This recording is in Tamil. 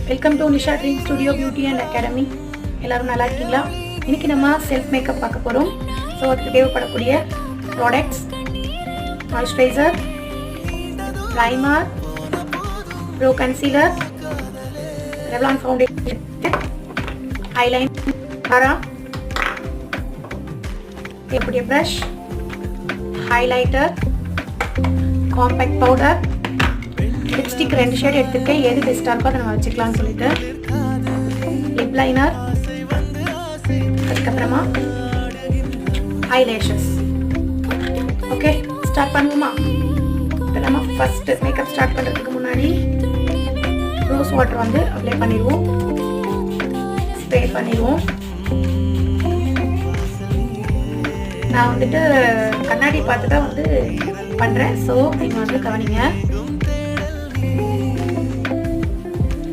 Welcome to Nisha dream studio beauty and academy. எல்லாரும் நல்லா இருக்கீங்களா? இன்னைக்கு நம்ம செல்ஃப் மேக்கப் பார்க்க போகிறோம். ஸோ அதுக்கு தேவைப்படக்கூடிய products: moisturiser, primer, pro concealer, Revlon foundation, eyeliner, காரா, தேவைப்படிய brush, highlighter, compact powder, lipstick 2 shade எடுத்துருக்கேன். எது பெஸ்ட்டாக இருக்கோ அதை நம்ம வச்சுக்கலாம்னு சொல்லிட்டு, லிப் லைனர், அதுக்கப்புறமா ஐலேஷஸ். ஓகே, ஸ்டார்ட் பண்ணுவோமா? இப்போ நம்ம ஃபஸ்ட்டு மேக்கப் ஸ்டார்ட் பண்ணுறதுக்கு முன்னாடி ரோஸ் வாட்டர் வந்து அப்ளை பண்ணிடுவோம், ஸ்ப்ரே பண்ணிடுவோம். நான் வந்துட்டு கண்ணாடி பார்த்து தான் வந்து பண்ணுறேன், ஸோ நீங்கள் வந்து கவனிங்க.